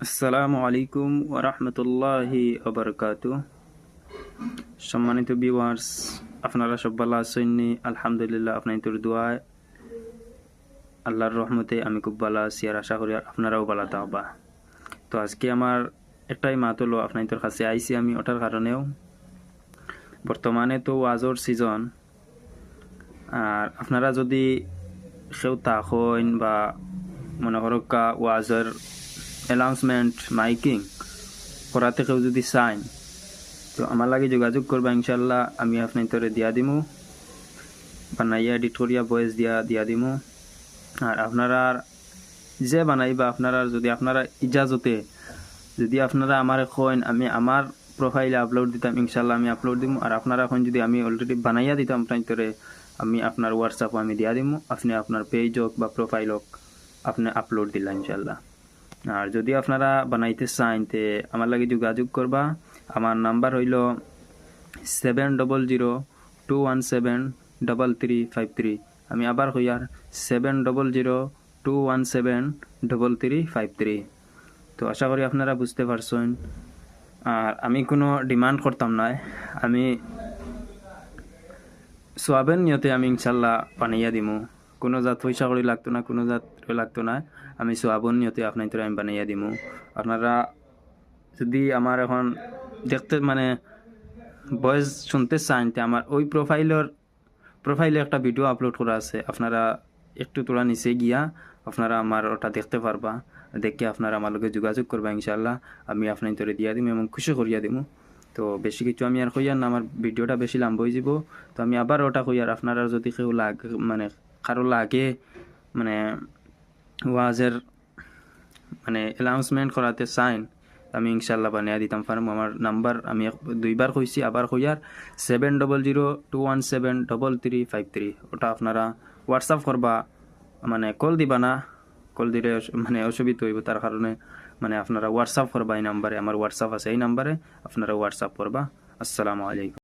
আসসালামু আলাইকুম ওয়া রাহমাতুল্লাহি ওয়া বারাকাতুহু। সম্মানিত ভিউয়ার্স, আপনারা সব ভালো আছেন? আলহামদুলিল্লাহ, আপনাদের দোয়ায় আল্লাহর রহমতে আমি খুব ভালো আছি আর আশা করি আপনারাও ভালো থাকবা। তো আজকে আমার একটাই মাত হলো, আপনাদের কাছে আইছি আমি ওটার কারণেও বর্তমানে তো ওয়াজর সিজন, আর আপনারা যদি কেউ থাকেন বা মনে করো ওয়াজের অ্যানাউন্সমেন্ট মাইকিং করাতে কেউ যদি চান, তো আমার লাগে যোগাযোগ করবা, ইনশাল্লাহ আমি আপনাদের দিয়া দিমু, বানাইয়া এডিট করিয়া ভয়েস দিয়া দিমু। আর আপনারা যে বানাইবা, আপনারা যদি আপনারা ইজাজতে যদি আপনারা আমার কইন, আমি আমার প্রোফাইলে আপলোড দিতাম, ইনশাল্লাহ আমি আপলোড দিমু। আর আপনারা এখন যদি আমি অলরেডি বানাইয়া দিতাম আপনাদের, আমি আপনার হোয়াটসঅ্যাপও আমি দিয়া দিমু, আপনি আপনার পেজ হোক বা প্রোফাইল হোক আপনি আপলোড দিলা ইনশাল্লাহ। আর যদি আপনারা বানাইতে চান তে আমার লাগে যোগাযোগ করবা। আমার নাম্বার হইল 7002173353। আমি আবার হইয়ার 7002173353। তো আশা করি আপনারা বুঝতে পারছেন। আর আমি কোনো ডিমান্ড করতাম না, আমি সোয়াবের নিয়তে আমি ইনশাল্লাহ বানাইয়া দিমু। কোনো জাত পয়সা করি লাগতো না, কোনো জাত লাগতো না, আমি সোয়াবর নিয়তে আপনাদের আমি বানাইয়া দিমু। আপনারা যদি আমার এখন দেখতে মানে ভয়েস শুনতে চান, আমার ওই প্রোফাইলে একটা ভিডিও আপলোড করা আছে, আপনারা একটু তোলা নিচে গিয়া আপনারা আমার ওটা দেখতে পারবা। দেখে আপনারা আমার লগে যোগাযোগ করবা, ইনশাল্লাহ আমি আপনাদের দিয়া দিম এবং খুশি করিয়া দিমু। তো বেশি কিছু আমি আর কইয়ার না, আমার ভিডিওটা বেশি লম্বা হয়ে যাব। তো আমি আবার ওটা কইয়ার, আপনারা যদি কেউ লাগে মানে কারো লাগে মানে ওয়াজের মানে অ্যানাউন্সমেন্ট করাতে চান, আমি ইনশাল্লাহ বানিয়ে দিতাম পারবো। আমার নাম্বার আমি দুইবার কইছি, আবার কইয়ার 7002173353। ওটা আপনারা হোয়াটসঅ্যাপ করবা, মানে কল দিবা না, কল দিলে মানে অসুবিধা হইব, তার কারণে মানে আপনারা হোয়াটসঅ্যাপ করবা এই নাম্বারে, আমার হোয়াটসঅ্যাপ আছে এই নাম্বারে, আপনারা হোয়াটসঅ্যাপ করবা। আসসালামু আলাইকুম।